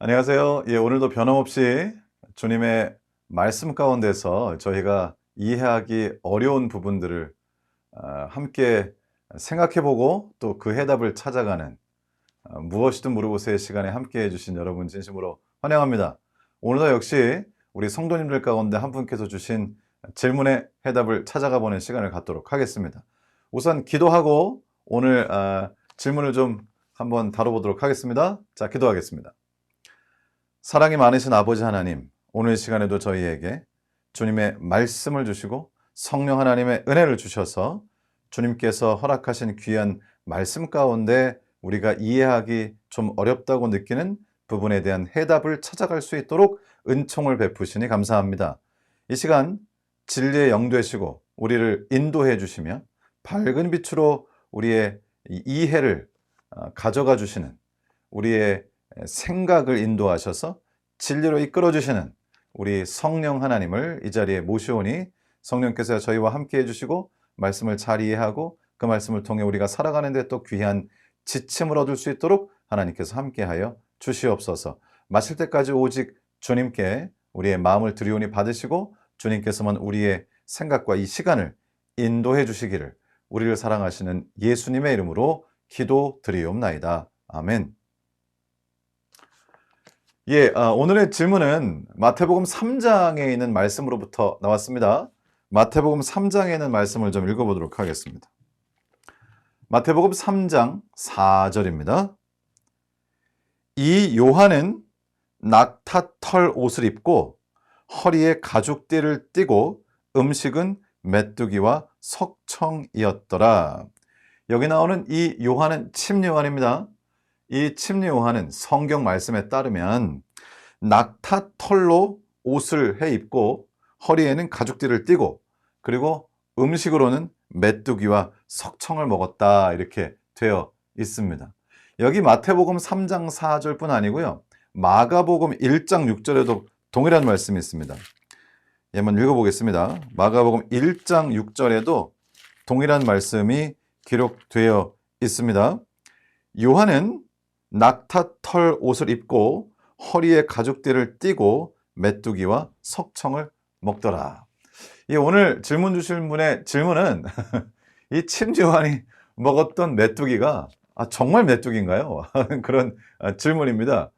안녕하세요. 예, 오늘도 변함없이 주님의 말씀 가운데서 저희가 이해하기 어려운 부분들을 함께 생각해보고 또 그 해답을 찾아가는 무엇이든 물어보세요 시간에 함께 해주신 여러분 진심으로 환영합니다. 오늘도 역시 우리 성도님들 가운데 한 분께서 주신 질문의 해답을 찾아가 보는 시간을 갖도록 하겠습니다. 우선 기도하고 오늘 질문을 좀 한번 다뤄보도록 하겠습니다. 자, 기도하겠습니다. 사랑이 많으신 아버지 하나님, 오늘 시간에도 저희에게 주님의 말씀을 주시고 성령 하나님의 은혜를 주셔서 주님께서 허락하신 귀한 말씀 가운데 우리가 이해하기 좀 어렵다고 느끼는 부분에 대한 해답을 찾아갈 수 있도록 은총을 베푸시니 감사합니다. 이 시간 진리의 영 되시고 우리를 인도해 주시며 밝은 빛으로 우리의 이해를 가져가 주시는, 우리의 생각을 인도하셔서 진리로 이끌어 주시는 우리 성령 하나님을 이 자리에 모시오니 성령께서 저희와 함께 해주시고 말씀을 잘 이해하고 그 말씀을 통해 우리가 살아가는 데 또 귀한 지침을 얻을 수 있도록 하나님께서 함께하여 주시옵소서. 마실 때까지 오직 주님께 우리의 마음을 드리오니 받으시고 주님께서만 우리의 생각과 이 시간을 인도해 주시기를 우리를 사랑하시는 예수님의 이름으로 기도드리옵나이다. 아멘. 예, 오늘의 질문은 마태복음 3장에 있는 말씀으로부터 나왔습니다. 마태복음 3장에 있는 말씀을 좀 읽어보도록 하겠습니다. 마태복음 3장 4절입니다. 이 요한은 낙타털 옷을 입고 허리에 가죽띠를 띠고 음식은 메뚜기와 석청이었더라. 여기 나오는 이 요한은 침요한입니다. 이 침요한은 성경 말씀에 따르면 낙타털로 옷을 해 입고 허리에는 가죽띠를 띠고 그리고 음식으로는 메뚜기와 석청을 먹었다, 이렇게 되어 있습니다. 여기 마태복음 3장 4절뿐 아니고요, 마가복음 1장 6절에도 동일한 말씀이 있습니다. 한번 읽어보겠습니다. 마가복음 1장 6절에도 동일한 말씀이 기록되어 있습니다. 요한은 낙타털 옷을 입고 허리에 가죽띠를 띠고 메뚜기와 석청을 먹더라. 오늘 질문 주신 분의 질문은 이 침요한이 먹었던 메뚜기가 정말 메뚜기인가요? 그런 질문입니다.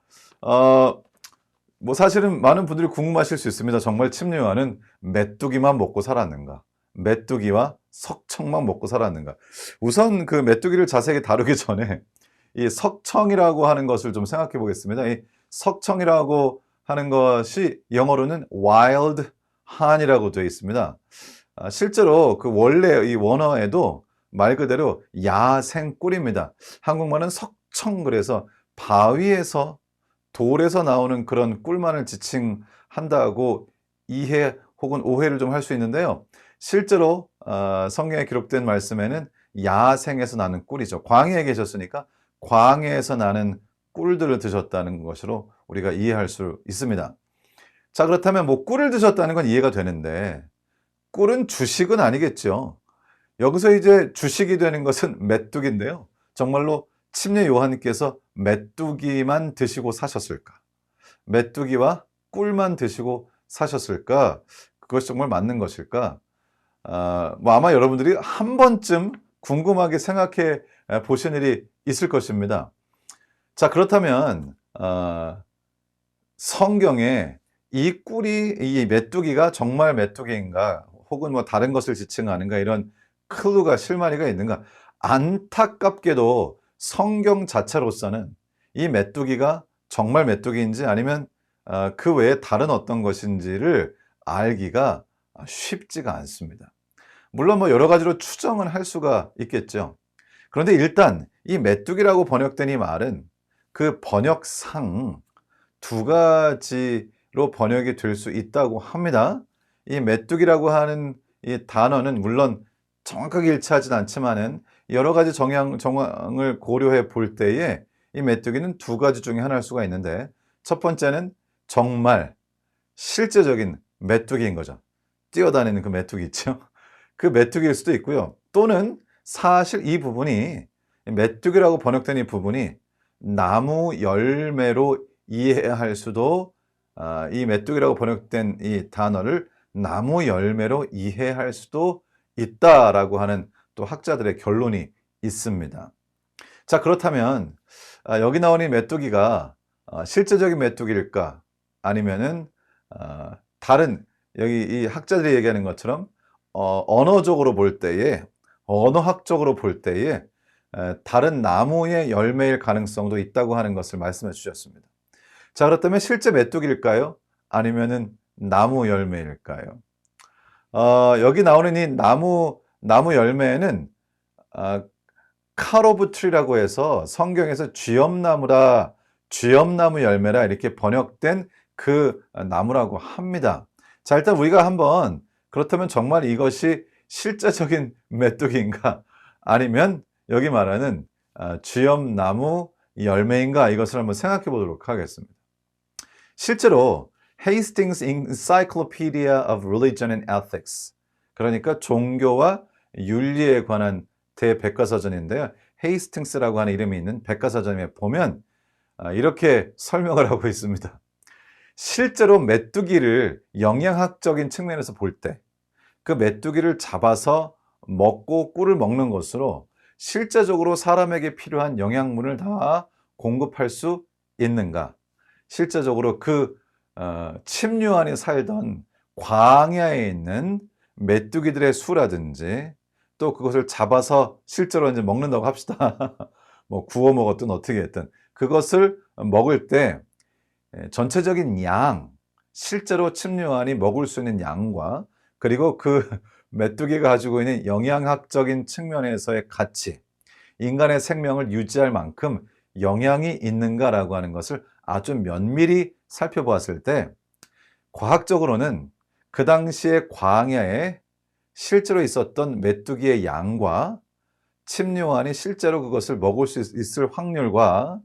사실은 많은 분들이 궁금하실 수 있습니다. 정말 침요한은 메뚜기만 먹고 살았는가? 메뚜기와 석청만 먹고 살았는가? 우선 그 메뚜기를 자세히 다루기 전에 이 석청이라고 하는 것을 좀 생각해 보겠습니다. 이 석청이라고 하는 것이 영어로는 wild honey라고 되어 있습니다. 실제로 그 원래 이 원어에도 말 그대로 야생 꿀입니다. 한국말은 석청, 그래서 바위에서 돌에서 나오는 그런 꿀만을 지칭한다고 이해 혹은 오해를 좀 할 수 있는데요. 실제로 성경에 기록된 말씀에는 야생에서 나는 꿀이죠. 광야에 계셨으니까 광야에서 나는 꿀들을 드셨다는 것으로 우리가 이해할 수 있습니다. 자, 그렇다면 꿀을 드셨다는 건 이해가 되는데 꿀은 주식은 아니겠죠. 여기서 이제 주식이 되는 것은 메뚜기인데요. 정말로 침례 요한님께서 메뚜기만 드시고 사셨을까? 메뚜기와 꿀만 드시고 사셨을까? 그것이 정말 맞는 것일까? 아마 여러분들이 한 번쯤 궁금하게 생각해 보신 일이 있을 것입니다. 자, 그렇다면 성경에 이 꿀이, 이 메뚜기가 정말 메뚜기인가 혹은 다른 것을 지칭하는가, 이런 클루가 실마리가 있는가? 안타깝게도 성경 자체로서는 이 메뚜기가 정말 메뚜기인지 아니면 그 외에 다른 어떤 것인지를 알기가 쉽지가 않습니다. 물론 여러 가지로 추정은 할 수가 있겠죠. 그런데 일단 이 메뚜기라고 번역된 이 말은 그 번역상 두 가지로 번역이 될 수 있다고 합니다. 이 메뚜기라고 하는 이 단어는 물론 정확하게 일치하진 않지만은 여러 가지 정황을 고려해 볼 때에 이 메뚜기는 두 가지 중에 하나일 수가 있는데, 첫 번째는 정말 실제적인 메뚜기인 거죠. 뛰어다니는 그 메뚜기 있죠. 그 메뚜기일 수도 있고요. 또는 사실 이 부분이, 메뚜기라고 번역된 이 부분이 나무 열매로 이해할 수도 이 메뚜기라고 번역된 이 단어를 나무 열매로 이해할 수도 있다라고 하는 또 학자들의 결론이 있습니다. 자, 그렇다면 여기 나오는 이 메뚜기가 실제적인 메뚜기일까? 아니면은 다른 여기 이 학자들이 얘기하는 것처럼 언어적으로 볼 때에 언어학적으로 볼 때에 다른 나무의 열매일 가능성도 있다고 하는 것을 말씀해 주셨습니다. 자, 그렇다면 실제 메뚜기일까요? 아니면은 나무 열매일까요? 여기 나오는 이 나무 열매는 카로브 트리라고 해서 성경에서 쥐엄나무라, 쥐엄나무 열매라 이렇게 번역된 그 나무라고 합니다. 자, 일단 우리가 한번 그렇다면 정말 이것이 실제적인 메뚜기인가 아니면 여기 말하는 쥐엄나무 열매인가 이것을 한번 생각해 보도록 하겠습니다. 실제로 Hastings Encyclopedia of Religion and Ethics, 그러니까 종교와 윤리에 관한 대백과사전인데요. 헤이스팅스라고 하는 이름이 있는 백과사전에 보면 이렇게 설명을 하고 있습니다. 실제로 메뚜기를 영양학적인 측면에서 볼 때 그 메뚜기를 잡아서 먹고 꿀을 먹는 것으로 실제적으로 사람에게 필요한 영양분을 다 공급할 수 있는가? 실제적으로 그 침류안이 살던 광야에 있는 메뚜기들의 수라든지 또 그것을 잡아서 실제로 이제 먹는다고 합시다. 뭐 구워 먹었든 어떻게 했든 그것을 먹을 때 전체적인 양, 실제로 침류안이 먹을 수 있는 양과 그리고 그 메뚜기가 가지고 있는 영양학적인 측면에서의 가치, 인간의 생명을 유지할 만큼 영향이 있는가라고 하는 것을 아주 면밀히 살펴보았을 때 과학적으로는 그 당시의 광야에 실제로 있었던 메뚜기의 양과 침류안이 실제로 그것을 먹을 수 있을 확률과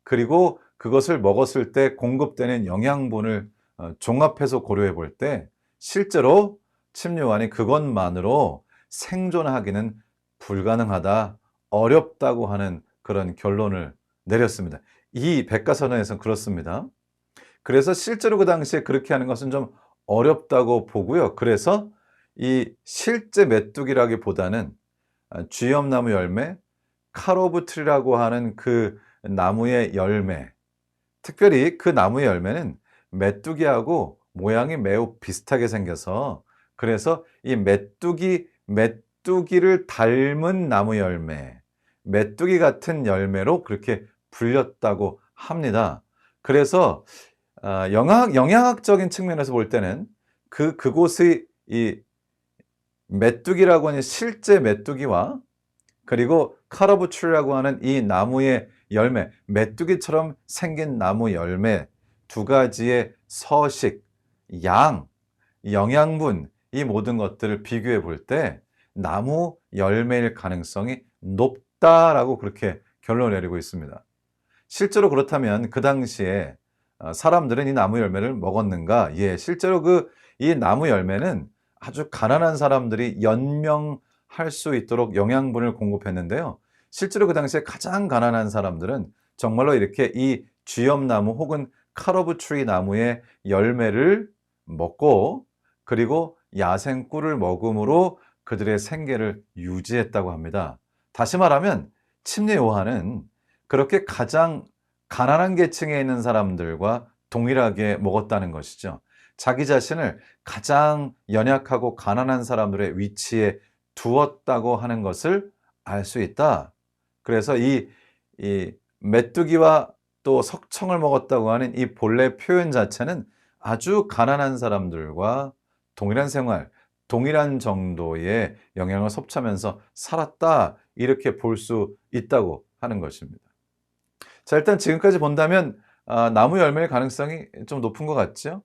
그리고 그것을 먹었을 때 공급되는 영양분을 종합해서 고려해 볼 때 실제로 침류안이 그것만으로 생존하기는 불가능하다, 어렵다고 하는 그런 결론을 내렸습니다. 이 백과사전에서는 그렇습니다. 그래서 실제로 그 당시에 그렇게 하는 것은 좀 어렵다고 보고요. 그래서 이 실제 메뚜기라기보다는 쥐엄나무 열매, 카로브 트리라고 하는 그 나무의 열매, 특별히 그 나무의 열매는 메뚜기하고 모양이 매우 비슷하게 생겨서 그래서 이 메뚜기를 닮은 나무 열매, 메뚜기 같은 열매로 그렇게 불렸다고 합니다. 그래서 영양학적인 측면에서 볼 때는 그곳의 이 메뚜기라고 하는 실제 메뚜기와 그리고 카로브 트리라고 하는 이 나무의 열매, 메뚜기처럼 생긴 나무 열매 두 가지의 서식, 양, 영양분 이 모든 것들을 비교해 볼 때 나무 열매일 가능성이 높다라고 그렇게 결론을 내리고 있습니다. 실제로 그렇다면 그 당시에 사람들은 이 나무 열매를 먹었는가? 예, 실제로 이 나무 열매는 아주 가난한 사람들이 연명할 수 있도록 영양분을 공급했는데요. 실제로 그 당시에 가장 가난한 사람들은 정말로 이렇게 이 쥐엄나무 혹은 카로브 트리 나무의 열매를 먹고 그리고 야생 꿀을 먹음으로 그들의 생계를 유지했다고 합니다. 다시 말하면 침례 요한은 그렇게 가장 가난한 계층에 있는 사람들과 동일하게 먹었다는 것이죠. 자기 자신을 가장 연약하고 가난한 사람들의 위치에 두었다고 하는 것을 알 수 있다. 그래서 이 메뚜기와 또 석청을 먹었다고 하는 이 본래 표현 자체는 아주 가난한 사람들과 동일한 생활, 동일한 정도의 영향을 섭취하면서 살았다 이렇게 볼 수 있다고 하는 것입니다. 자, 일단 지금까지 본다면 나무 열매일 가능성이 좀 높은 것 같죠?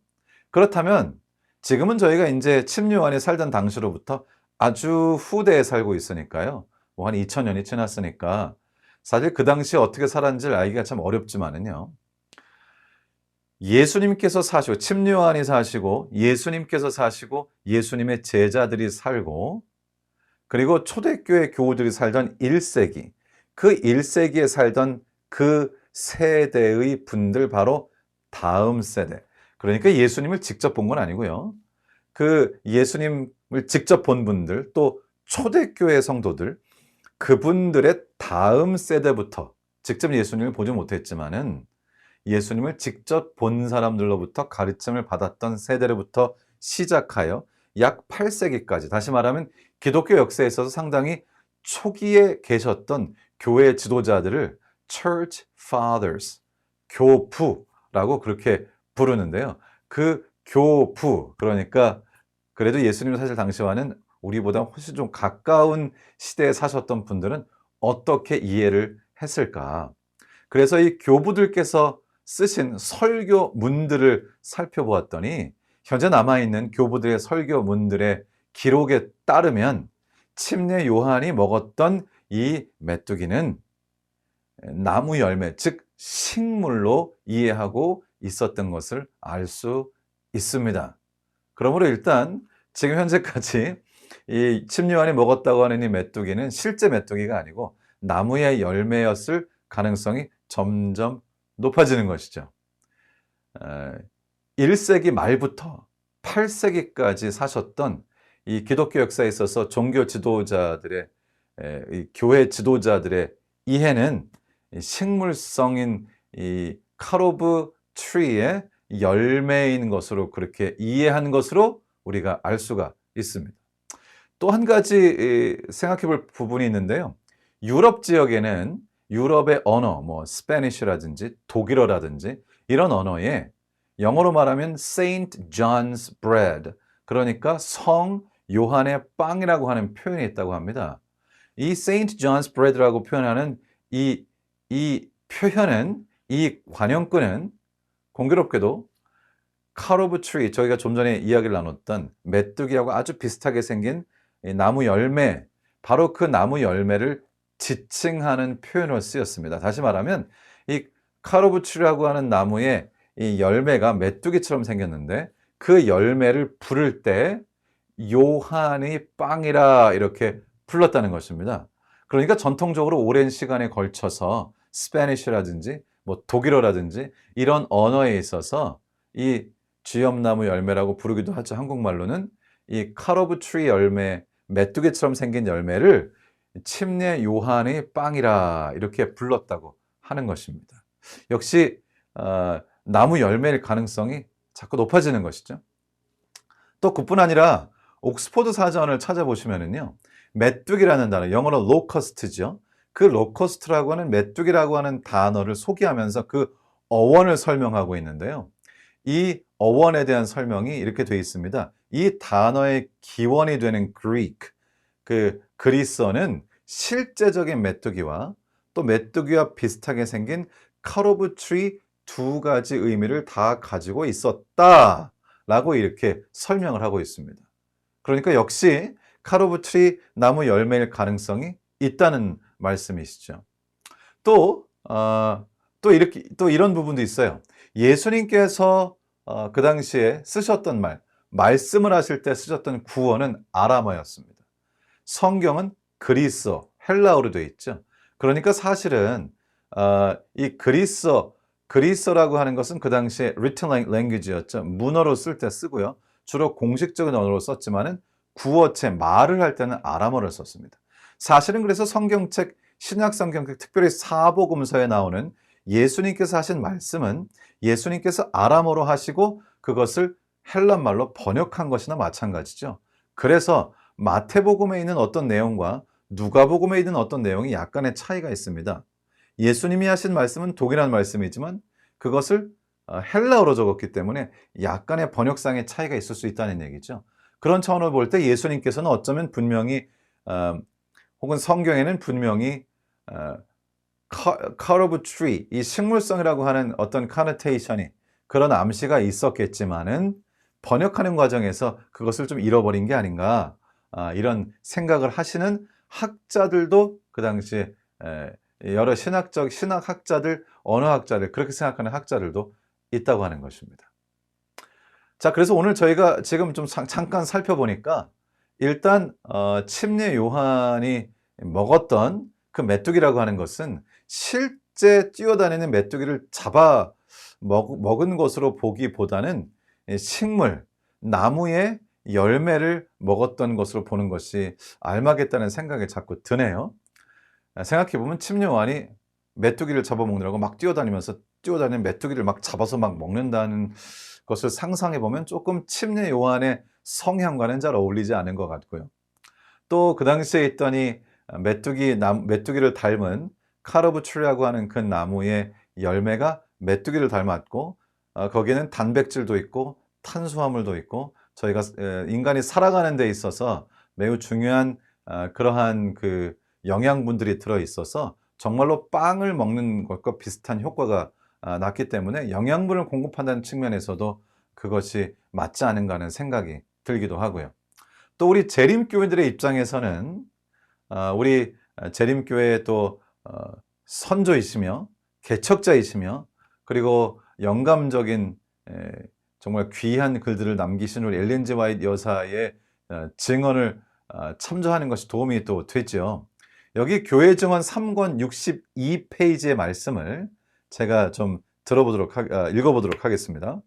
그렇다면 지금은 저희가 이제 침류안에 살던 당시로부터 아주 후대에 살고 있으니까요. 뭐 한 2000년이 지났으니까 사실 그 당시에 어떻게 살았는지를 알기가 참 어렵지만은요. 예수님께서 사시고 침류안이 사시고 예수님께서 사시고 예수님의 제자들이 살고 그리고 초대교회 교우들이 살던 1세기 그 1세기에 살던 그 세대의 분들 바로 다음 세대. 그러니까 예수님을 직접 본 건 아니고요. 그 예수님을 직접 본 분들, 또 초대교회 성도들, 그분들의 다음 세대부터 직접 예수님을 보지 못했지만은 예수님을 직접 본 사람들로부터 가르침을 받았던 세대로부터 시작하여 약 8세기까지, 다시 말하면 기독교 역사에 있어서 상당히 초기에 계셨던 교회 지도자들을 Church Fathers, 교부라고 그렇게 부르는데요. 그 교부, 그러니까 그래도 예수님은 사실 당시와는 우리보다 훨씬 좀 가까운 시대에 사셨던 분들은 어떻게 이해를 했을까? 그래서 이 교부들께서 쓰신 설교문들을 살펴보았더니 현재 남아있는 교부들의 설교문들의 기록에 따르면 침례 요한이 먹었던 이 메뚜기는 나무 열매, 즉 식물로 이해하고 있었던 것을 알 수 있습니다. 그러므로 일단 지금 현재까지 이 침례 요한이 먹었다고 하는 이 메뚜기는 실제 메뚜기가 아니고 나무의 열매였을 가능성이 점점 높아지는 것이죠. 1세기 말부터 8세기까지 사셨던 이 기독교 역사에 있어서 종교 지도자들의, 이 교회 지도자들의 이해는 식물성인 이 카로브 트리의 열매인 것으로 그렇게 이해한 것으로 우리가 알 수가 있습니다. 또 한 가지 생각해 볼 부분이 있는데요. 유럽 지역에는 유럽의 언어, 뭐 스페니쉬라든지 독일어라든지 이런 언어에 영어로 말하면 Saint John's Bread, 그러니까 성 요한의 빵이라고 하는 표현이 있다고 합니다. 이 Saint John's Bread라고 표현하는 이 표현은, 이 관용구는 공교롭게도 카로브 트리, 저희가 좀 전에 이야기를 나눴던 메뚜기하고 아주 비슷하게 생긴 나무 열매, 바로 그 나무 열매를 지칭하는 표현으로 쓰였습니다. 다시 말하면 이 카로브 트리라고 하는 나무의 이 열매가 메뚜기처럼 생겼는데 그 열매를 부를 때 요한의 빵이라 이렇게 불렀다는 것입니다. 그러니까 전통적으로 오랜 시간에 걸쳐서 스페니쉬라든지 뭐 독일어라든지 이런 언어에 있어서 이 쥐염나무 열매라고 부르기도 하죠. 한국말로는 이 카로브 트리 열매, 메뚜기처럼 생긴 열매를 침례 요한의 빵이라 이렇게 불렀다고 하는 것입니다. 역시 나무 열매일 가능성이 자꾸 높아지는 것이죠. 또 그뿐 아니라 옥스포드 사전을 찾아보시면은요, 메뚜기라는 단어, 영어로 로커스트죠. 그 로커스트라고 하는 메뚜기라고 하는 단어를 소개하면서 그 어원을 설명하고 있는데요. 이 어원에 대한 설명이 이렇게 되어 있습니다. 이 단어의 기원이 되는 그 그리스어는 실제적인 메뚜기와 또 메뚜기와 비슷하게 생긴 카로브 트리 두 가지 의미를 다 가지고 있었다라고 이렇게 설명을 하고 있습니다. 그러니까 역시 카로브 트리 나무 열매일 가능성이 있다는 말씀이시죠. 또 이런 부분도 있어요. 예수님께서 그 당시에 쓰셨던 말씀을 하실 때 쓰셨던 구어는 아람어였습니다. 성경은 그리스어, 헬라어로 되어 있죠. 그러니까 사실은 이 그리스어라고 하는 것은 그 당시에 written language였죠. 문어로 쓸 때 쓰고요. 주로 공식적인 언어로 썼지만은 구어체, 말을 할 때는 아람어를 썼습니다. 사실은 그래서 성경책, 신약 성경책, 특별히 사복음서에 나오는 예수님께서 하신 말씀은 예수님께서 아람어로 하시고 그것을 헬란말로 번역한 것이나 마찬가지죠. 그래서 마태복음에 있는 어떤 내용과 누가복음에 있는 어떤 내용이 약간의 차이가 있습니다. 예수님이 하신 말씀은 동일한 말씀이지만 그것을 헬라어로 적었기 때문에 약간의 번역상의 차이가 있을 수 있다는 얘기죠. 그런 차원으로 볼 때 예수님께서는 어쩌면 분명히 혹은 성경에는 분명히 cut of tree, 이 식물성이라고 하는 어떤 connotation이, 그런 암시가 있었겠지만은 번역하는 과정에서 그것을 좀 잃어버린 게 아닌가, 이런 생각을 하시는 학자들도 그 당시에 여러 신학학자들, 언어학자들, 그렇게 생각하는 학자들도 있다고 하는 것입니다. 자, 그래서 오늘 저희가 지금 좀 잠깐 살펴보니까 일단 침례 요한이 먹었던 그 메뚜기라고 하는 것은 실제 뛰어다니는 메뚜기를 잡아 먹은 것으로 보기보다는 식물, 나무의 열매를 먹었던 것으로 보는 것이 알맞겠다는 생각이 자꾸 드네요. 생각해보면 침례요한이 메뚜기를 잡아먹느라고 막 뛰어다니는 메뚜기를 막 잡아서 막 먹는다는 것을 상상해보면 조금 침례요한의 성향과는 잘 어울리지 않은 것 같고요. 또 그 당시에 있더니 메뚜기를 닮은 카르브 트리라고 하는 그 나무의 열매가 메뚜기를 닮았고, 거기에는 단백질도 있고 탄수화물도 있고 저희가 인간이 살아가는 데 있어서 매우 중요한 그러한 그 영양분들이 들어 있어서 정말로 빵을 먹는 것과 비슷한 효과가 났기 때문에 영양분을 공급한다는 측면에서도 그것이 맞지 않은가 하는 생각이 들기도 하고요. 또 우리 재림교회들의 입장에서는 우리 재림교회의 또 선조이시며 개척자이시며 그리고 영감적인 정말 귀한 글들을 남기신 우리 엘렌 G. 화이트 여사의 증언을 참조하는 것이 도움이 또 되죠. 여기 교회 증언 3권 62페이지의 말씀을 제가 좀 읽어보도록 하겠습니다.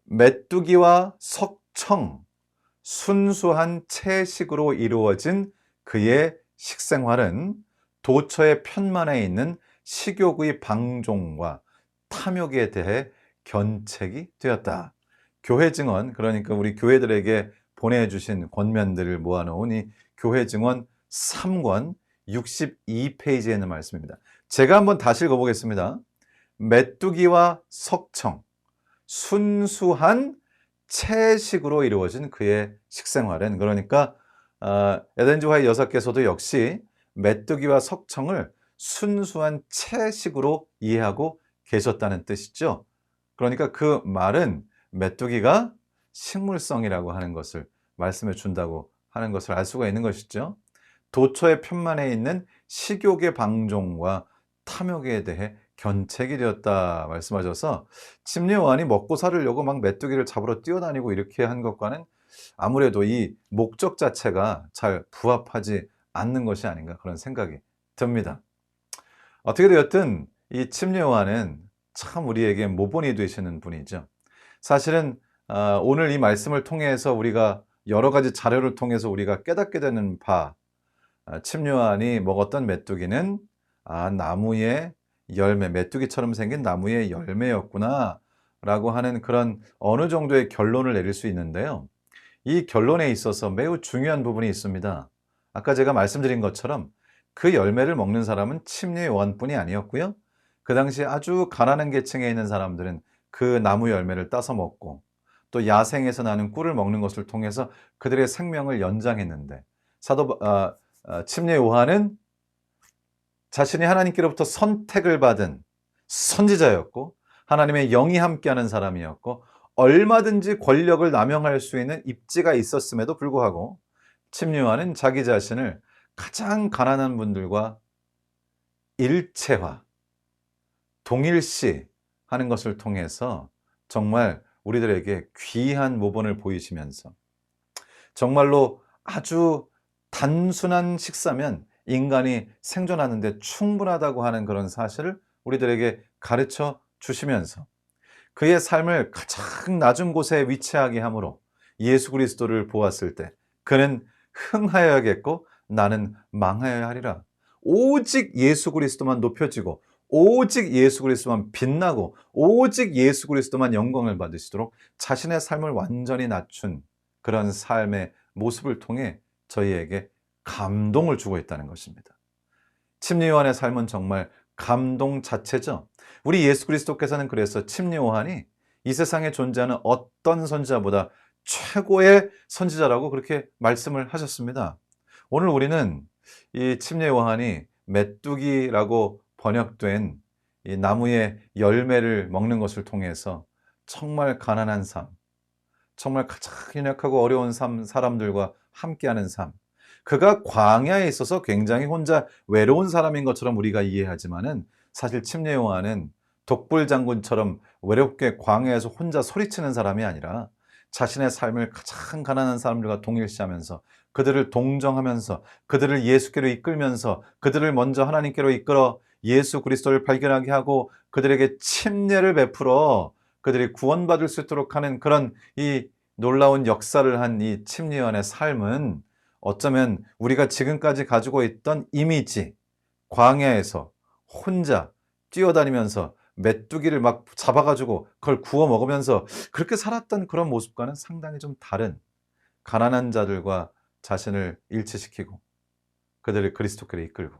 메뚜기와 석청, 순수한 채식으로 이루어진 그의 식생활은 도처의 편만에 있는 식욕의 방종과 탐욕에 대해 견책이 되었다. 교회 증언, 그러니까 우리 교회들에게 보내주신 권면들을 모아놓은 이 교회 증언 3권 62페이지에 있는 말씀입니다. 제가 한번 다시 읽어보겠습니다. 메뚜기와 석청, 순수한 채식으로 이루어진 그의 식생활은, 그러니까 엘렌 G. 화이트 여사께서도 역시 메뚜기와 석청을 순수한 채식으로 이해하고 계셨다는 뜻이죠. 그러니까 그 말은 메뚜기가 식물성이라고 하는 것을 말씀해 준다고 하는 것을 알 수가 있는 것이죠. 도처의 편만에 있는 식욕의 방종과 탐욕에 대해 견책이 되었다 말씀하셔서 침례요한이 먹고 살으려고 막 메뚜기를 잡으러 뛰어다니고 이렇게 한 것과는 아무래도 이 목적 자체가 잘 부합하지 않는 것이 아닌가 그런 생각이 듭니다. 어떻게 되었든 이 침례요한은 참 우리에게 모본이 되시는 분이죠. 사실은 오늘 이 말씀을 통해서 우리가 여러 가지 자료를 통해서 우리가 깨닫게 되는 바, 침례요한이 먹었던 메뚜기는 나무의 열매, 메뚜기처럼 생긴 나무의 열매였구나 라고 하는 그런 어느 정도의 결론을 내릴 수 있는데요. 이 결론에 있어서 매우 중요한 부분이 있습니다. 아까 제가 말씀드린 것처럼 그 열매를 먹는 사람은 침례요한뿐이 아니었고요. 그 당시 아주 가난한 계층에 있는 사람들은 그 나무 열매를 따서 먹고 또 야생에서 나는 꿀을 먹는 것을 통해서 그들의 생명을 연장했는데 침례요한은 자신이 하나님께로부터 선택을 받은 선지자였고 하나님의 영이 함께하는 사람이었고 얼마든지 권력을 남용할 수 있는 입지가 있었음에도 불구하고 침례요한은 자기 자신을 가장 가난한 분들과 일체화, 동일시 하는 것을 통해서 정말 우리들에게 귀한 모본을 보이시면서 정말로 아주 단순한 식사면 인간이 생존하는 데 충분하다고 하는 그런 사실을 우리들에게 가르쳐 주시면서 그의 삶을 가장 낮은 곳에 위치하게 함으로 예수 그리스도를 보았을 때 그는 흥하여야겠고 나는 망하여야 하리라. 오직 예수 그리스도만 높여지고 오직 예수 그리스도만 빛나고 오직 예수 그리스도만 영광을 받으시도록 자신의 삶을 완전히 낮춘 그런 삶의 모습을 통해 저희에게 감동을 주고 있다는 것입니다. 침례요한의 삶은 정말 감동 자체죠. 우리 예수 그리스도께서는 그래서 침례요한이 이 세상에 존재하는 어떤 선지자보다 최고의 선지자라고 그렇게 말씀을 하셨습니다. 오늘 우리는 이 침례요한이 메뚜기라고 번역된 이 나무의 열매를 먹는 것을 통해서 정말 가난한 삶, 정말 가장 연약하고 어려운 사람들과 함께하는 삶, 그가 광야에 있어서 굉장히 혼자 외로운 사람인 것처럼 우리가 이해하지만은 사실 침례요한은 독불장군처럼 외롭게 광야에서 혼자 소리치는 사람이 아니라 자신의 삶을 가장 가난한 사람들과 동일시하면서 그들을 동정하면서 그들을 예수께로 이끌면서 그들을 먼저 하나님께로 이끌어 예수 그리스도를 발견하게 하고 그들에게 침례를 베풀어 그들이 구원받을 수 있도록 하는 그런 이 놀라운 역사를 한 이 침례요한의 삶은 어쩌면 우리가 지금까지 가지고 있던 이미지, 광야에서 혼자 뛰어다니면서 메뚜기를 막 잡아가지고 그걸 구워 먹으면서 그렇게 살았던 그런 모습과는 상당히 좀 다른, 가난한 자들과 자신을 일치시키고 그들을 그리스도께로 이끌고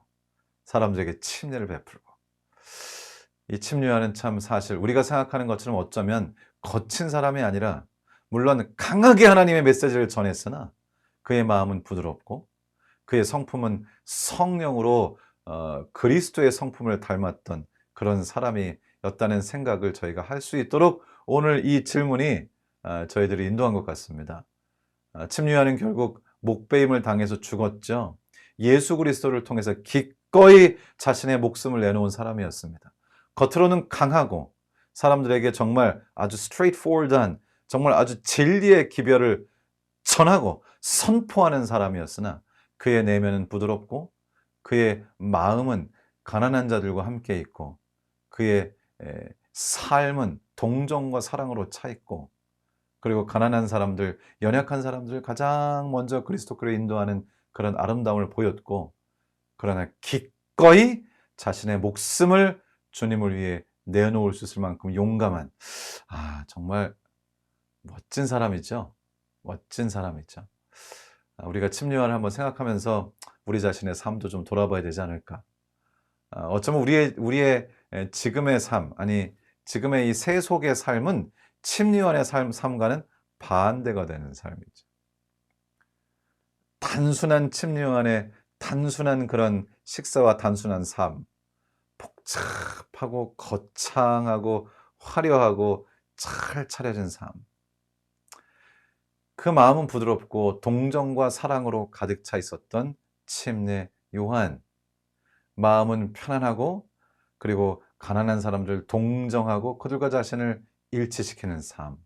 사람들에게 침례를 베풀고, 이 침례요한은 참 사실 우리가 생각하는 것처럼 어쩌면 거친 사람이 아니라 물론 강하게 하나님의 메시지를 전했으나 그의 마음은 부드럽고 그의 성품은 성령으로 그리스도의 성품을 닮았던 그런 사람이었다는 생각을 저희가 할 수 있도록 오늘 이 질문이 저희들을 인도한 것 같습니다. 침례요한은 결국 목베임을 당해서 죽었죠. 예수 그리스도를 통해서 기꺼이 자신의 목숨을 내놓은 사람이었습니다. 겉으로는 강하고 사람들에게 정말 아주 straightforward한, 정말 아주 진리의 기별을 전하고 선포하는 사람이었으나 그의 내면은 부드럽고 그의 마음은 가난한 자들과 함께 있고 그의 삶은 동정과 사랑으로 차 있고, 그리고 가난한 사람들, 연약한 사람들을 가장 먼저 그리스도께로 인도하는 그런 아름다움을 보였고, 그러나 기꺼이 자신의 목숨을 주님을 위해 내놓을 수 있을 만큼 용감한, 정말 멋진 사람이죠. 멋진 사람이죠. 우리가 침례요한을 한번 생각하면서 우리 자신의 삶도 좀 돌아봐야 되지 않을까. 어쩌면 우리의 지금의 삶, 아니 지금의 이 세속의 삶은 침례요한의 삶과는 반대가 되는 삶이죠. 단순한 침례요한의 단순한 그런 식사와 단순한 삶, 복잡하고 거창하고 화려하고 잘 차려진 삶. 그 마음은 부드럽고 동정과 사랑으로 가득 차 있었던 침례요한. 마음은 편안하고 그리고 가난한 사람들 동정하고 그들과 자신을 일치시키는 삶.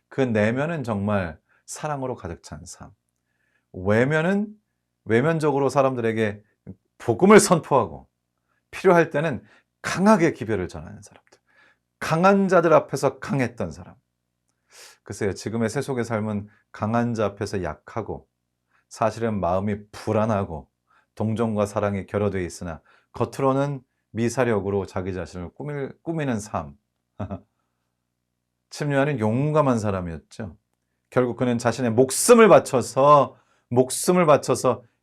그 내면은 정말 사랑으로 가득 찬 삶. 외면은 외면적으로 사람들에게 복음을 선포하고 필요할 때는 강하게 기별을 전하는 사람들. 강한 자들 앞에서 강했던 사람. 글쎄요, 지금의 세속의 삶은 강한 자 앞에서 약하고 사실은 마음이 불안하고 동정과 사랑이 결여되어 있으나 겉으로는 미사력으로 자기 자신을 꾸미는 삶. 침례요한은 용감한 사람이었죠. 결국 그는 자신의 목숨을 바쳐서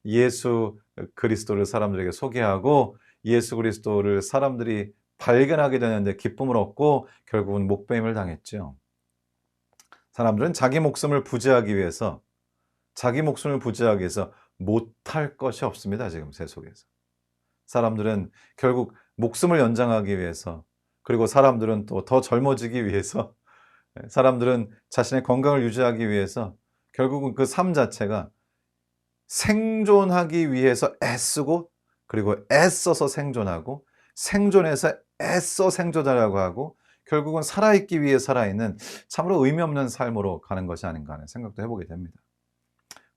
예수 그리스도를 사람들에게 소개하고 예수 그리스도를 사람들이 발견하게 되는데 기쁨을 얻고 결국은 목배임을 당했죠. 사람들은 자기 목숨을 부지하기 위해서 못할 것이 없습니다. 지금 세속에서. 사람들은 결국 목숨을 연장하기 위해서, 그리고 사람들은 또 더 젊어지기 위해서, 사람들은 자신의 건강을 유지하기 위해서 결국은 그 삶 자체가 생존하기 위해서 애쓰고, 그리고 애써서 생존하고, 생존해서 애써 생존하려고 하고, 결국은 살아있기 위해 살아있는 참으로 의미 없는 삶으로 가는 것이 아닌가 하는 생각도 해보게 됩니다.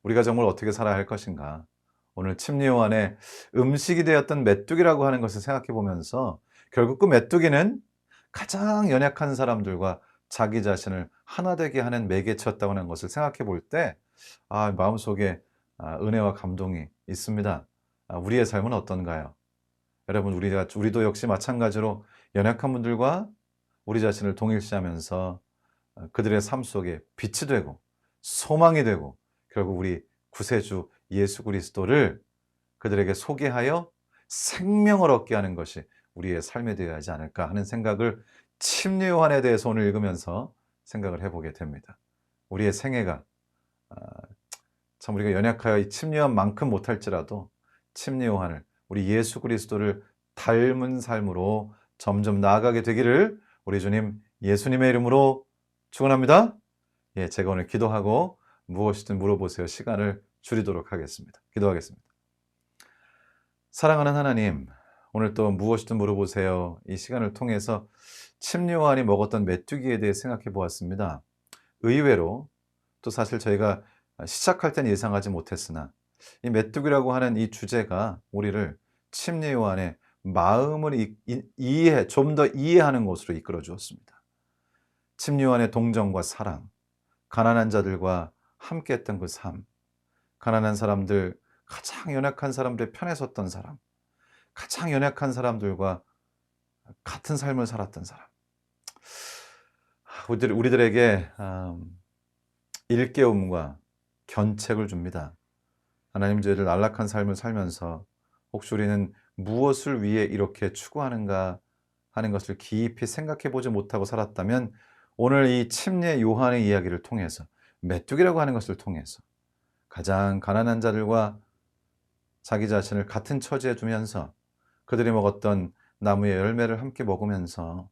우리가 정말 어떻게 살아야 할 것인가. 오늘 침례요한의 음식이 되었던 메뚜기라고 하는 것을 생각해 보면서 결국 그 메뚜기는 가장 연약한 사람들과 자기 자신을 하나 되게 하는 매개체였다고 하는 것을 생각해 볼 때 마음속에 은혜와 감동이 있습니다. 우리의 삶은 어떤가요? 여러분, 우리도 역시 마찬가지로 연약한 분들과 우리 자신을 동일시하면서 그들의 삶 속에 빛이 되고 소망이 되고 결국 우리 구세주 예수 그리스도를 그들에게 소개하여 생명을 얻게 하는 것이 우리의 삶이 되어야 하지 않을까 하는 생각을 침례요한에 대해서 오늘 읽으면서 생각을 해보게 됩니다. 우리의 생애가 참 우리가 연약하여 이 침례요한만큼 못할지라도 침례요한을, 우리 예수 그리스도를 닮은 삶으로 점점 나아가게 되기를 우리 주님 예수님의 이름으로 축원합니다. 제가 오늘 기도하고 무엇이든 물어보세요 시간을 줄이도록 하겠습니다. 기도하겠습니다. 사랑하는 하나님, 오늘 또 무엇이든 물어보세요 이 시간을 통해서 침례요한이 먹었던 메뚜기에 대해 생각해 보았습니다. 의외로 또 사실 저희가 시작할 땐 예상하지 못했으나 이 메뚜기라고 하는 이 주제가 우리를 침례요한의 마음을 이해해 좀 더 이해하는 곳으로 이끌어 주었습니다. 침례요한의 동정과 사랑, 가난한 자들과 함께했던 그 삶, 가난한 사람들, 가장 연약한 사람들의 편에 섰던 사람, 가장 연약한 사람들과 같은 삶을 살았던 사람. 우리들에게 일깨움과 견책을 줍니다. 하나님, 저희들 안락한 삶을 살면서 혹시 우리는 무엇을 위해 이렇게 추구하는가 하는 것을 깊이 생각해 보지 못하고 살았다면 오늘 이 침례 요한의 이야기를 통해서, 메뚜기라고 하는 것을 통해서 가장 가난한 자들과 자기 자신을 같은 처지에 두면서 그들이 먹었던 나무의 열매를 함께 먹으면서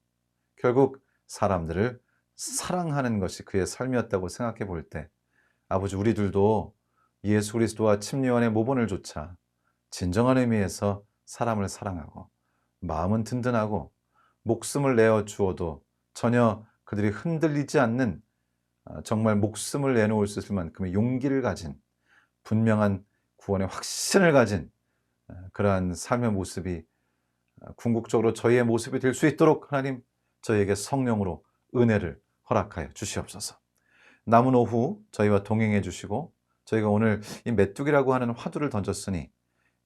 결국 사람들을 사랑하는 것이 그의 삶이었다고 생각해 볼 때, 아버지, 우리들도 예수 그리스도와 침례요한의 모본을 조차 진정한 의미에서 사람을 사랑하고 마음은 든든하고 목숨을 내어 주어도 전혀 그들이 흔들리지 않는, 정말 목숨을 내놓을 수 있을 만큼의 용기를 가진, 분명한 구원의 확신을 가진 그러한 삶의 모습이 궁극적으로 저희의 모습이 될 수 있도록 하나님, 저희에게 성령으로 은혜를 허락하여 주시옵소서. 남은 오후 저희와 동행해 주시고, 저희가 오늘 이 메뚜기라고 하는 화두를 던졌으니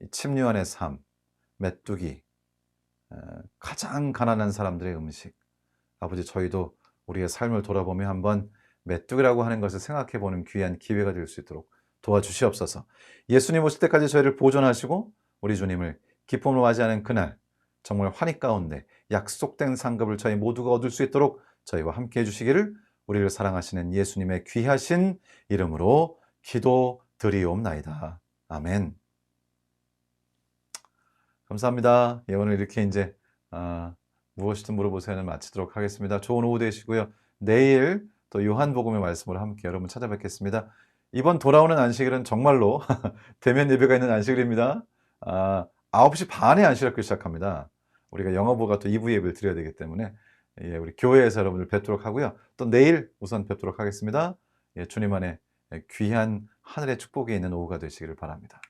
이 침례요한의 삶, 메뚜기, 가장 가난한 사람들의 음식, 아버지, 저희도 우리의 삶을 돌아보며 한번 메뚜기라고 하는 것을 생각해 보는 귀한 기회가 될 수 있도록 도와주시옵소서. 예수님 오실 때까지 저희를 보존하시고 우리 주님을 기쁨으로 맞이하는 그날, 정말 환희 가운데 약속된 상급을 저희 모두가 얻을 수 있도록 저희와 함께 해주시기를 우리를 사랑하시는 예수님의 귀하신 이름으로 기도드리옵나이다. 아멘. 감사합니다. 예, 오늘 이렇게 이제 무엇이든 물어보세요는 마치도록 하겠습니다. 좋은 오후 되시고요. 내일 또 요한복음의 말씀으로 함께 여러분 찾아뵙겠습니다. 이번 돌아오는 안식일은 정말로 대면 예배가 있는 안식일입니다. 9시 반에 안식일학교 시작합니다. 우리가 영어부가 또 2부 예배를 드려야 되기 때문에, 예, 우리 교회에서 여러분들 뵙도록 하고요. 또 내일 우선 뵙도록 하겠습니다. 예, 주님 안에 귀한 하늘의 축복이 있는 오후가 되시기를 바랍니다.